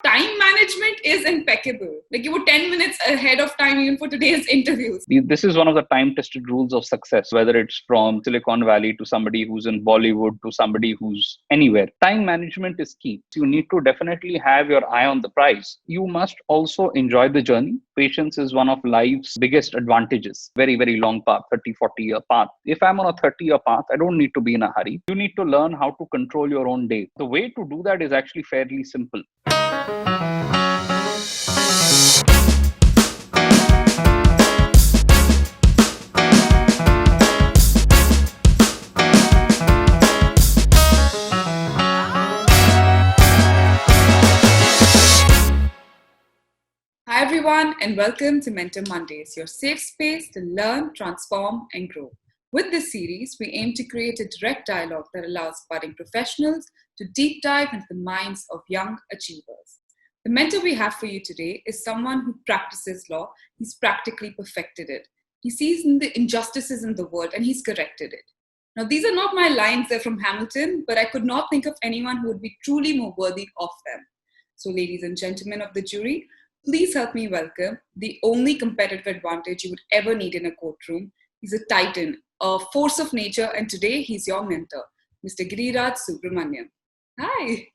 Time management is impeccable. Like you were 10 minutes ahead of time even for today's interviews. This is one of the time-tested rules of success, whether it's from Silicon Valley to somebody who's in Bollywood to somebody who's anywhere. Time management is key. You need to definitely have your eye on the prize. You must also enjoy the journey. Patience is one of life's biggest advantages. Very, very long path, 30, 40-year path. If I'm on a 30-year path, I don't need to be in a hurry. You need to learn how to control your own day. The way to do that is actually fairly simple. Hi everyone and welcome to Mentor Mondays, your safe space to learn, transform and grow. With this series, we aim to create a direct dialogue that allows budding professionals to deep dive into the minds of young achievers. The mentor we have for you today is someone who practices law. He's practically perfected it. He sees the injustices in the world and he's corrected it. Now, these are not my lines, they're from Hamilton, but I could not think of anyone who would be truly more worthy of them. So, ladies and gentlemen of the jury, please help me welcome the only competitive advantage you would ever need in a courtroom. He's a titan, a force of nature, and today he's your mentor, Mr. Giriraj Subramanium. Hi.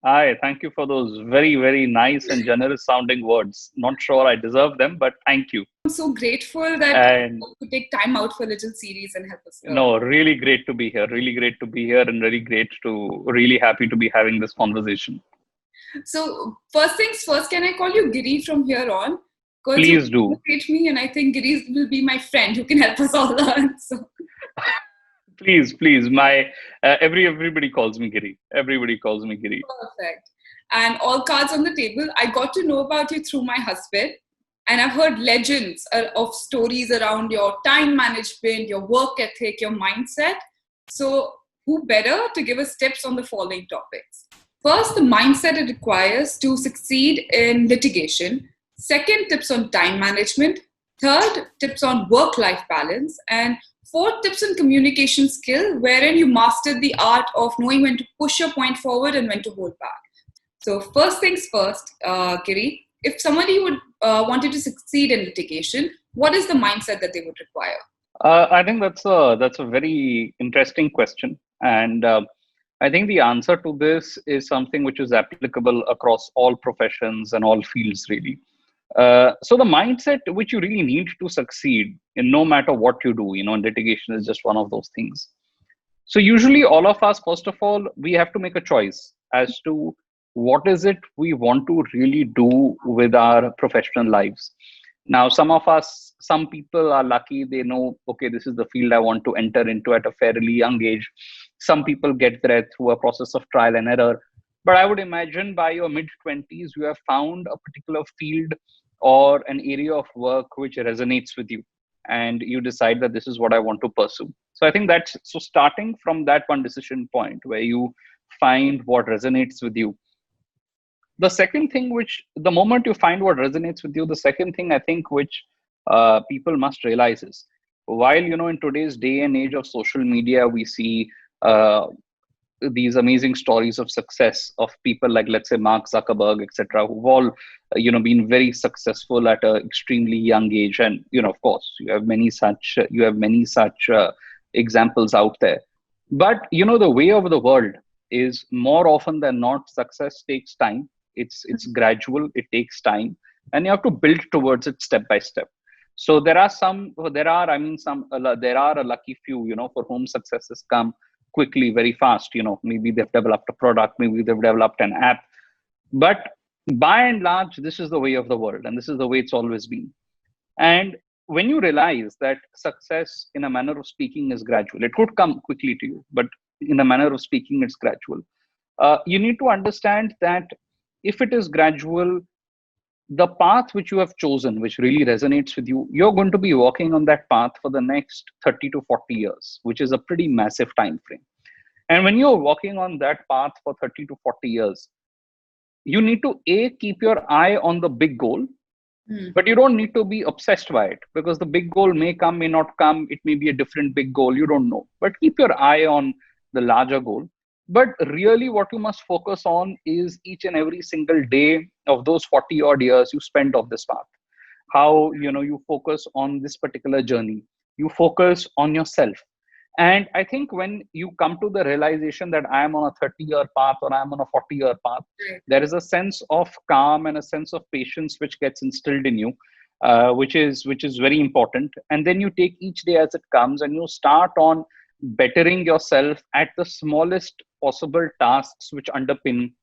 Hi. Thank you for those very, very nice and generous sounding words. Not sure I deserve them, but thank you. I'm so grateful that you could take time out for a little series and help us. No, really great to be here. Really great to be here and really happy to be having this conversation. So first things first, can I call you Giri from here on? Please do. Motivate me, and I think Giri will be my friend who can help us all learn. So. Please. Everybody calls me Giri. Everybody calls me Giri. Perfect. And all cards on the table. I got to know about you through my husband, and I've heard legends of stories around your time management, your work ethic, your mindset. So who better to give us tips on the following topics? First, the mindset it requires to succeed in litigation. Second, tips on time management. Third, tips on work-life balance. And fourth, tips on communication skill, wherein you mastered the art of knowing when to push your point forward and when to hold back. So first things first, Giri, if somebody would wanted to succeed in litigation, what is the mindset that they would require? I think that's a very interesting question. And I think the answer to this is something which is applicable across all professions and all fields, really. So the mindset which you really need to succeed in no matter what you do, litigation is just one of those things. So usually all of us, first of all, we have to make a choice as to what is it we want to really do with our professional lives. Now, some people are lucky. They know, okay, this is the field I want to enter into at a fairly young age. Some people get there through a process of trial and error. But I would imagine by your mid-20s, you have found a particular field or an area of work which resonates with you. And you decide that this is what I want to pursue. So I think so starting from that one decision point where you find what resonates with you. The second thing the moment you find what resonates with you, the second thing I think which people must realize is, while, in today's day and age of social media, we see these amazing stories of success of people like, let's say, Mark Zuckerberg, etc., who've all, been very successful at an extremely young age. And, of course, you have many such examples out there. But, the way of the world is more often than not, success takes time. It's gradual. It takes time, and you have to build towards it step by step. So there are a lucky few, for whom success has come quickly, very fast. Maybe they've developed a product, maybe they've developed an app. But by and large, this is the way of the world, and this is the way it's always been. And when you realize that success, in a manner of speaking, is gradual, it could come quickly to you, but in a manner of speaking, it's gradual. You need to understand that if it is gradual, the path which you have chosen, which really resonates with you, you're going to be walking on that path for the next 30 to 40 years, which is a pretty massive time frame. And when you're walking on that path for 30 to 40 years, you need to keep your eye on the big goal, but you don't need to be obsessed by it, because the big goal may come, may not come. It may be a different big goal. You don't know. But keep your eye on the larger goal. But really what you must focus on is each and every single day of those 40 odd years you spent of this path. How, you focus on this particular journey, you focus on yourself. And I think when you come to the realization that I am on a 30-year path or I am on a 40-year path, Right. there is a sense of calm and a sense of patience which gets instilled in you, which is very important. And then you take each day as it comes and you start on bettering yourself at the smallest possible tasks which underpin,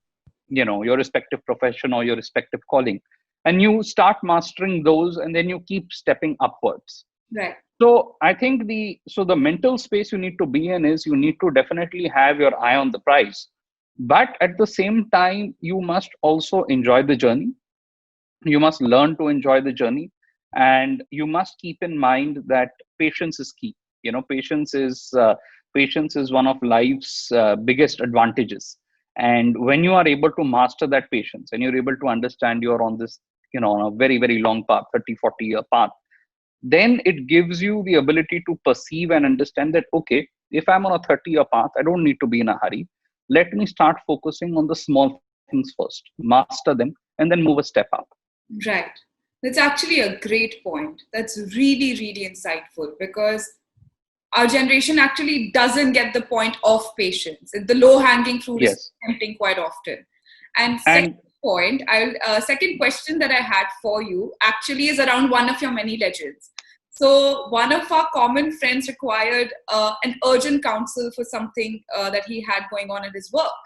your respective profession or your respective calling, and you start mastering those, and then you keep stepping upwards. Right. So I think the mental space you need to be in is you need to definitely have your eye on the prize, but at the same time you must also enjoy the journey. You must learn to enjoy the journey, and you must keep in mind that patience is key. Patience is one of life's biggest advantages. And when you are able to master that patience and you're able to understand you're on this, on a very very long path, 30-40 year path, then it gives you the ability to perceive and understand that, okay, if I'm on a 30-year path, I don't need to be in a hurry. Let me start focusing on the small things first, master them, and then move a step up. Right. That's actually a great point. That's really, really insightful, because our generation actually doesn't get the point of patience. The low hanging fruit is Yes. tempting quite often. And second And point, second question that I had for you actually is around one of your many legends. So one of our common friends required an urgent counsel for something that he had going on in his work.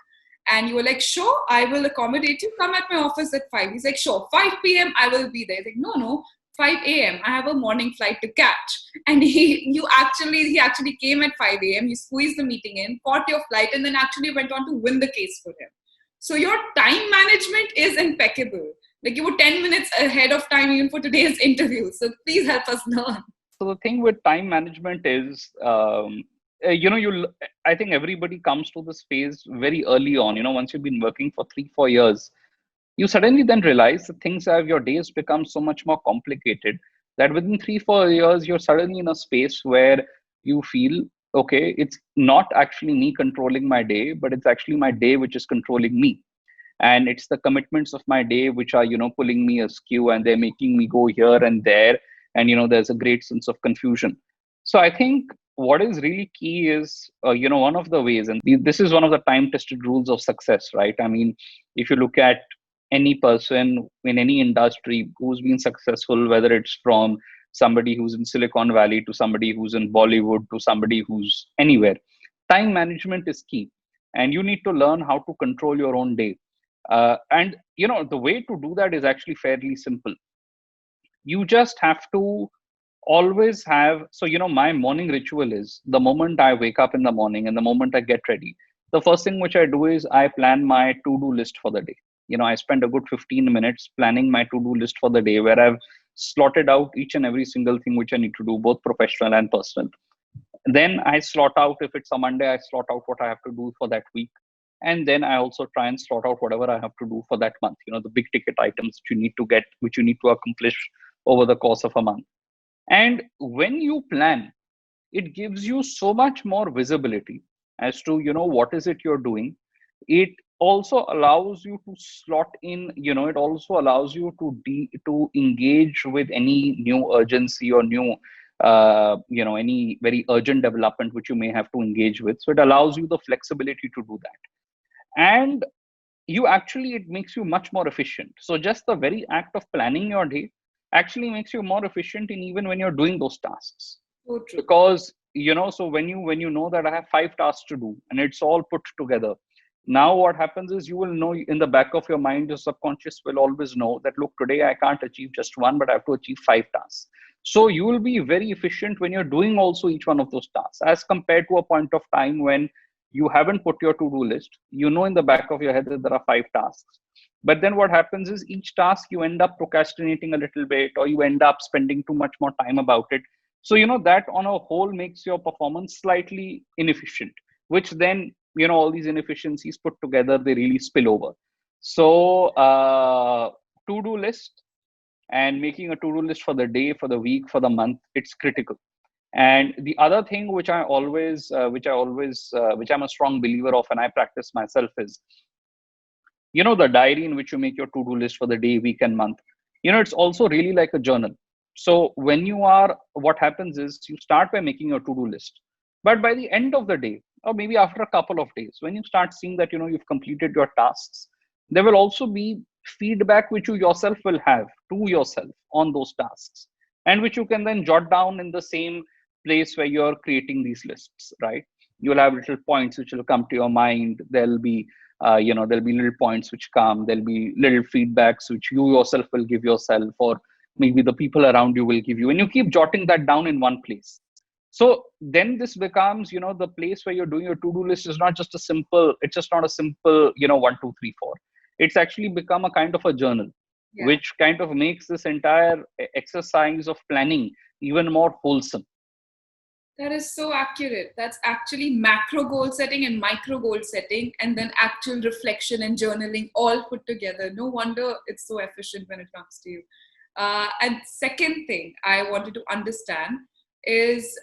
And you were like, sure, I will accommodate you. Come at my office at 5. He's like, sure, 5 p.m. I will be there. He's like, no, 5 a.m. I have a morning flight to catch. And he actually came at 5 a.m. You squeezed the meeting in, caught your flight, and then actually went on to win the case for him. So your time management is impeccable. Like, you were 10 minutes ahead of time even for today's interview. So please help us learn. so the thing with time management is, you I think everybody comes to this phase very early on. Once you've been working for 3-4 years, you suddenly then realize that things have your days become so much more complicated that within 3-4 years you're suddenly in a space where you feel, okay, it's not actually me controlling my day, but it's actually my day which is controlling me. And it's the commitments of my day which are, pulling me askew, and they're making me go here and there. And there's a great sense of confusion. So I think what is really key is, one of the ways, and this is one of the time tested rules of success, right? I mean, if you look at any person in any industry who's been successful, whether it's from somebody who's in Silicon Valley to somebody who's in Bollywood to somebody who's anywhere, time management is key. And you need to learn how to control your own day. And the way to do that is actually fairly simple. You just have to always have, so my morning ritual is, the moment I wake up in the morning and the moment I get ready, the first thing which I do is I plan my to-do list for the day. I spend a good 15 minutes planning my to-do list for the day, where I've slotted out each and every single thing which I need to do, both professional and personal. Then I slot out, if it's a Monday, I slot out what I have to do for that week. And then I also try and slot out whatever I have to do for that month, the big ticket items which you need to get, which you need to accomplish over the course of a month. And when you plan, it gives you so much more visibility as to, what is it you're doing. It also allows you to slot in, it also allows you to engage with any new urgency or new, any very urgent development which you may have to engage with. So it allows you the flexibility to do that. And it makes you much more efficient. So just the very act of planning your day actually makes you more efficient in even when you're doing those tasks. So true. Because so when you know that I have 5 tasks to do and it's all put together, now what happens is, you will know in the back of your mind, your subconscious will always know that, look, today I can't achieve just one, but I have to achieve 5 tasks. So you will be very efficient when you're doing also each one of those tasks, as compared to a point of time when you haven't put your to-do list. In the back of your head that there are 5 tasks, but then what happens is, each task you end up procrastinating a little bit, or you end up spending too much more time about it. So that on a whole makes your performance slightly inefficient, which then, all these inefficiencies put together, they really spill over. So to-do list, and making a to-do list for the day, for the week, for the month, it's critical. And the other thing which I'm a strong believer of and I practice myself is, the diary in which you make your to-do list for the day, week, and month. It's also really like a journal. So what happens is you start by making your to-do list, but by the end of the day, or maybe after a couple of days, when you start seeing that you've completed your tasks, there will also be feedback which you yourself will have to yourself on those tasks, and which you can then jot down in the same place where you're creating these lists, right? You'll have little points which will come to your mind. There'll be little points which come. There'll be little feedbacks which you yourself will give yourself, or maybe the people around you will give you, and you keep jotting that down in one place. So then this becomes, the place where you're doing your to-do list is not just a simple, it's just not a simple, 1, 2, 3, 4. It's actually become a kind of a journal, Yeah. which kind of makes this entire exercise of planning even more wholesome. That is so accurate. That's actually macro goal setting and micro goal setting, and then actual reflection and journaling all put together. No wonder it's so efficient when it comes to you. And second thing I wanted to understand is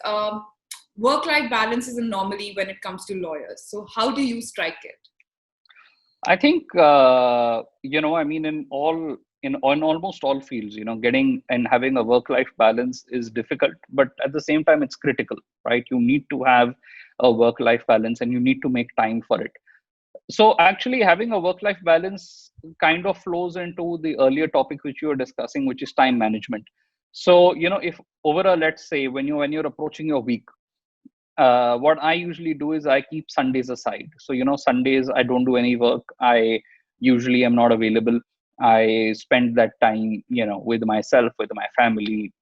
work-life balance is an anomaly when it comes to lawyers. So how do you strike it? I think I mean, in almost all fields, getting and having a work-life balance is difficult, but at the same time, it's critical, right? You need to have a work-life balance, and you need to make time for it. So actually, having a work-life balance kind of flows into the earlier topic which you were discussing, which is time management. So if over a, let's say, when you're approaching your week, what I usually do is I keep Sundays aside. So, Sundays I don't do any work. I usually am not available. I spend that time, with myself, with my family,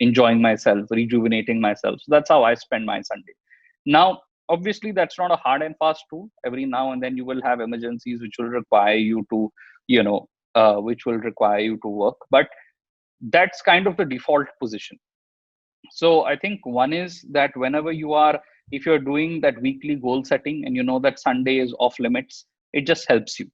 enjoying myself, rejuvenating myself. So that's how I spend my Sunday. Now, obviously, that's not a hard and fast rule. Every now and then you will have emergencies which will require you to, which will require you to work. But that's kind of the default position. So I think one is that if you're doing that weekly goal setting and you know that Sunday is off limits, it just helps you.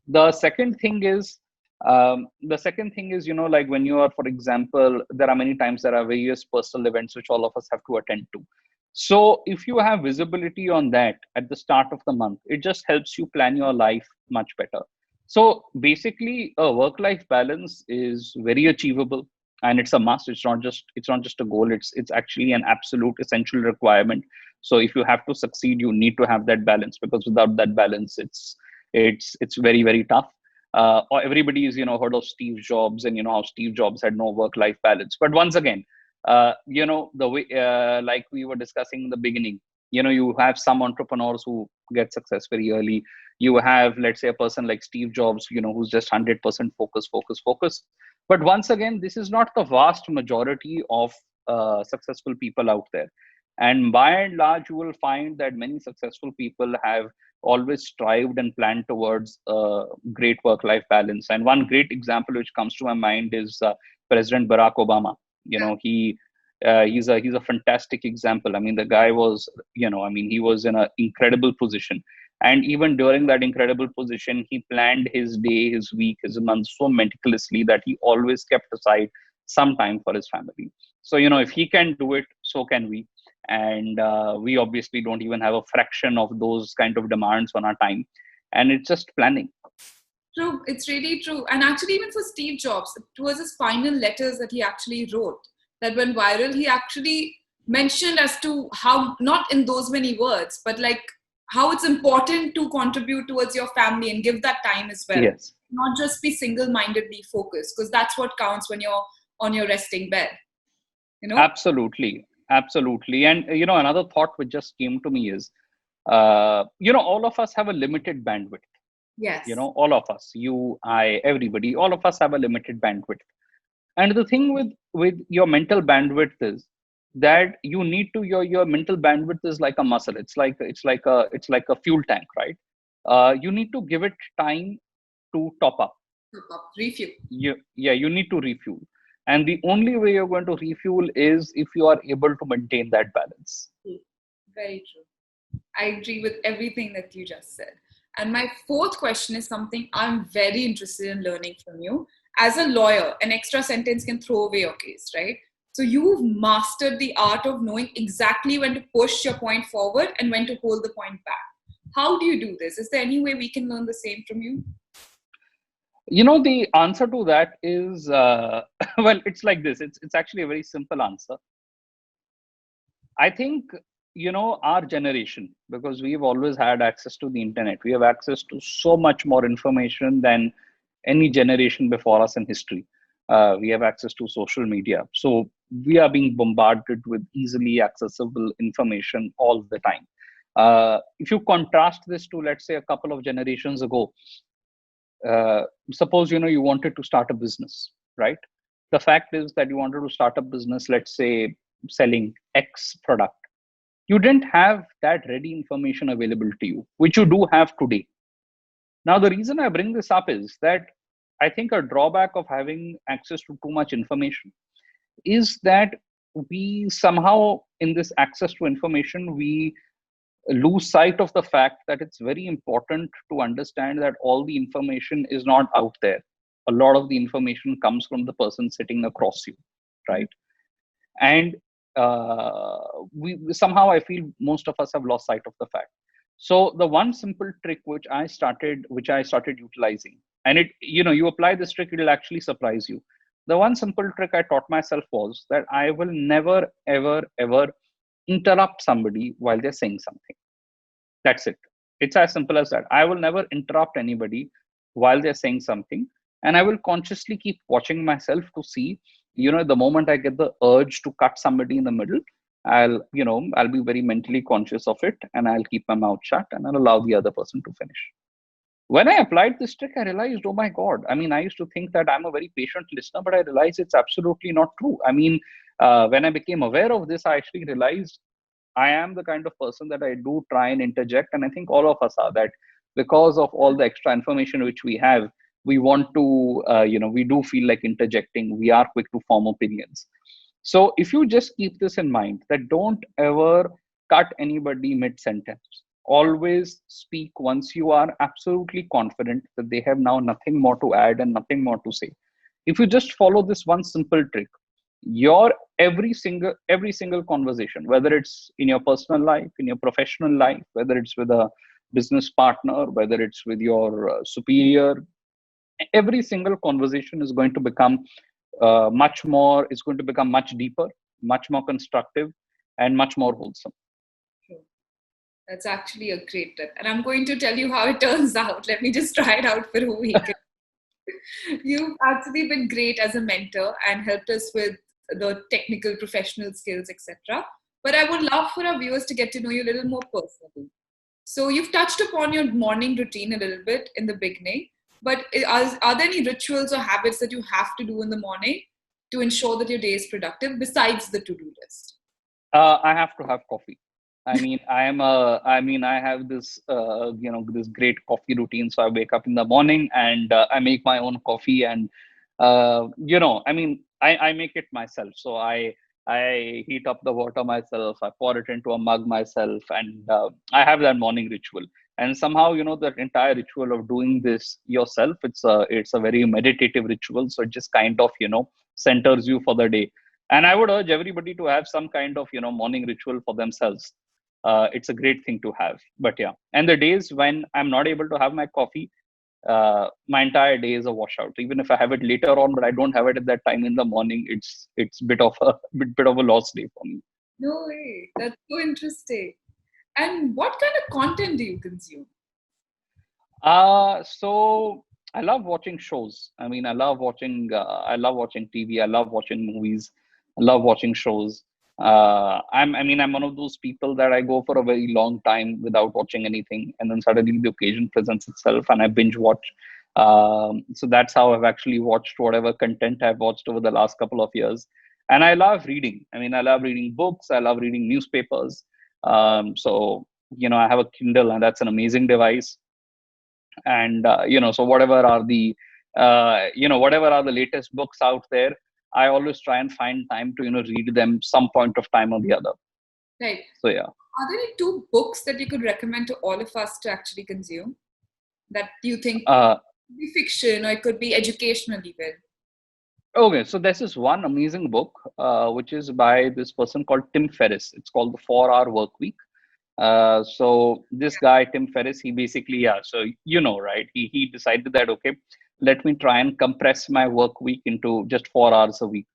The second thing is, like when you are, for example, there are many times there are various personal events which all of us have to attend to. So if you have visibility on that at the start of the month, it just helps you plan your life much better. So basically, a work-life balance is very achievable, and it's a must. It's not just a goal. It's actually an absolute essential requirement. So if you have to succeed, you need to have that balance, because without that balance, it's very, very tough. Or everybody is heard of Steve Jobs, and how Steve Jobs had no work-life balance. But once again, the way, like we were discussing in the beginning, you have some entrepreneurs who get success very early. You have, let's say, a person like Steve Jobs, who's just 100% focus. But once again, this is not the vast majority of successful people out there. And by and large, you will find that many successful people have always strived and planned towards great work-life balance. And one great example which comes to my mind is President Barack Obama. He's a fantastic example. I mean, the guy was, he was in an incredible position, and even during that incredible position, he planned his day, his week, his month so meticulously that he always kept aside some time for his family. So if he can do it, so can we. And we obviously don't even have a fraction of those kind of demands on our time, and it's just planning. True, it's really true. And actually, even for Steve Jobs, it was his final letters that he actually wrote that went viral. He actually mentioned as to how, not in those many words, but like how it's important to contribute towards your family and give that time as well. Yes. Not just be single-mindedly focused, because that's what counts when you're on your resting bed. Absolutely. And another thought which just came to me is, all of us have a limited bandwidth. Yes. All of us, you, I, everybody, all of us have a limited bandwidth. And the thing with your mental bandwidth is that you need to your mental bandwidth is like a muscle. It's like a fuel tank, right? You need to give it time to top up. Refuel. You need to refuel. And the only way you're going to refuel is if you are able to maintain that balance. Very true. I agree with everything that you just said. And my fourth question is something I'm very interested in learning from you. As a lawyer, an extra sentence can throw away your case, right? So you've mastered the art of knowing exactly when to push your point forward and when to hold the point back. How do you do this? Is there any way we can learn the same from you? The answer to that is, well, it's like this. It's actually a very simple answer. I think, our generation, because we've always had access to the internet, we have access to so much more information than any generation before us in history. We have access to social media. So we are being bombarded with easily accessible information all the time. If you contrast this to, let's say, a couple of generations ago, suppose, you wanted to start a business, right? The fact is that you wanted to start a business, let's say, selling X product. You didn't have that ready information available to you, which you do have today. Now, the reason I bring this up is that I think a drawback of having access to too much information is that we somehow, in this access to information, we lose sight of the fact that it's very important to understand that all the information is not out there. A lot of the information comes from the person sitting across you, right? And we somehow, I feel most of us have lost sight of the fact. So the one simple trick which I started utilizing, and you apply this trick, it'll actually surprise you. The one simple trick I taught myself was that I will never, ever, ever interrupt somebody while they're saying something. That's it. It's as simple as that. I will never interrupt anybody while they're saying something. And I will consciously keep watching myself to see, the moment I get the urge to cut somebody in the middle, I'll be very mentally conscious of it, and I'll keep my mouth shut and I'll allow the other person to finish. When I applied this trick, I realized, oh my God. I mean, I used to think that I'm a very patient listener, but I realized it's absolutely not true. I mean, when I became aware of this, I actually realized I am the kind of person that I do try and interject. And I think all of us are that, because of all the extra information which we have, we want to, we do feel like interjecting. We are quick to form opinions. So if you just keep this in mind, that don't ever cut anybody mid sentence. Always speak once you are absolutely confident that they have now nothing more to add and nothing more to say. If you just follow this one simple trick, your every single conversation, whether it's in your personal life, in your professional life, whether it's with a business partner, whether it's with your superior, every single conversation is going to become is going to become much deeper, much more constructive, and much more wholesome. That's actually a great tip. And I'm going to tell you how it turns out. Let me just try it out for a week. You've actually been great as a mentor and helped us with the technical, professional skills, etc. But I would love for our viewers to get to know you a little more personally. So you've touched upon your morning routine a little bit in the beginning, but are there any rituals or habits that you have to do in the morning to ensure that your day is productive besides the to-do list? I have to have coffee. I have this great coffee routine. So I wake up in the morning and I make my own coffee, and I make it myself. So I heat up the water myself. I pour it into a mug myself, and I have that morning ritual. And somehow, that entire ritual of doing this yourself, it's a very meditative ritual. So it just kind of, centers you for the day. And I would urge everybody to have some kind of, morning ritual for themselves. It's a great thing to have. But yeah, and the days when I'm not able to have my coffee, my entire day is a washout. Even if I have it later on, but I don't have it at that time in the morning, it's bit of a bit of a lost day for me. No way. That's so interesting. And what kind of content do you consume? So I love watching shows. I mean, I love watching TV. I love watching movies. I love watching shows. I'm one of those people that I go for a very long time without watching anything, and then suddenly the occasion presents itself, and I binge watch. So that's how I've actually watched whatever content I've watched over the last couple of years. And I love reading. I mean, I love reading books. I love reading newspapers. So I have a Kindle, and that's an amazing device. And so whatever are the latest books out there, I always try and find time to read them some point of time or the other. Right. So yeah. Are there any two books that you could recommend to all of us to actually consume that you think uh could be fiction or it could be educational even? Okay, so this is one amazing book, which is by this person called Tim Ferriss. It's called The 4 Hour Work Week. So this guy, Tim Ferriss, he basically, yeah, so right? He decided that, okay, let me try and compress my work week into just 4 hours a week.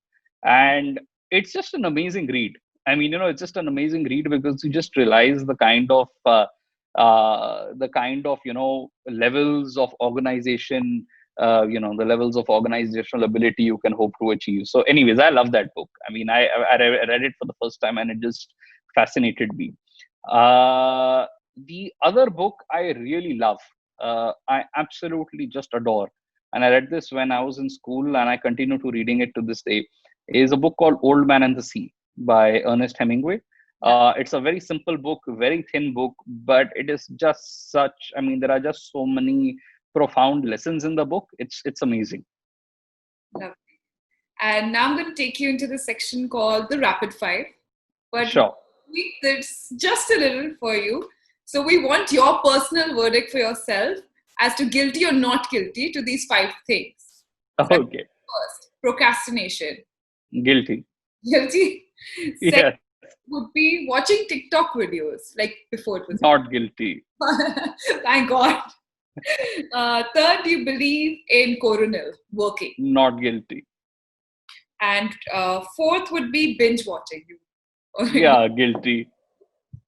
And it's just an amazing read. I mean, it's just an amazing read because you just realize the kind of levels of organization, the levels of organizational ability you can hope to achieve. So anyways, I love that book. I mean, I read it for the first time and it just fascinated me. The other book I really love, I absolutely just adore, and I read this when I was in school and I continue to reading it to this day, is a book called Old Man and the Sea by Ernest Hemingway. Yeah, It's a very simple book, very thin book, but it is just such, I mean, there are just so many profound lessons in the book. It's amazing. lovely. And now I'm going to take you into the section called the rapid five. But we Sure. tweak this just a little for you. So we want your personal verdict for yourself as to guilty or not guilty to these five things. So Okay. first, procrastination. Guilty. Guilty. Second Yes. would be watching TikTok videos, like before it was. Not guilty. Thank God. Third, you believe in coronal working. Not guilty. And fourth would be binge watching. Yeah, guilty.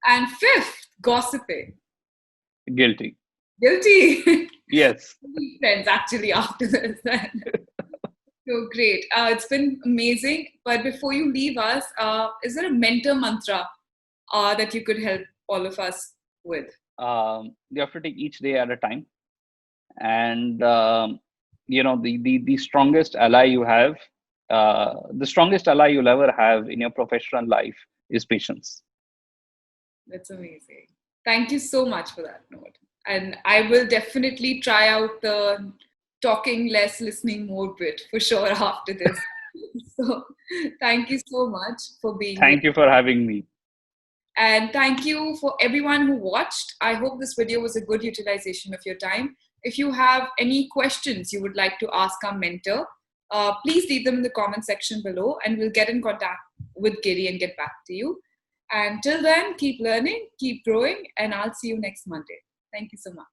And fifth, gossiping. Guilty. Guilty. Yes. Be friends actually after this. So great. It's been amazing. But before you leave us, is there a mentor mantra that you could help all of us with? You have to take each day at a time, and the strongest ally you have, the strongest ally you'll ever have in your professional life is patience. That's amazing. Thank you so much for that note. And I will definitely try out the talking less, listening more bit for sure after this. So thank you so much for being here. Thank you for having me. And thank you for everyone who watched. I hope this video was a good utilization of your time. If you have any questions you would like to ask our mentor, please leave them in the comment section below and we'll get in contact with Giri and get back to you. And till then, keep learning, keep growing, and I'll see you next Monday. Thank you so much.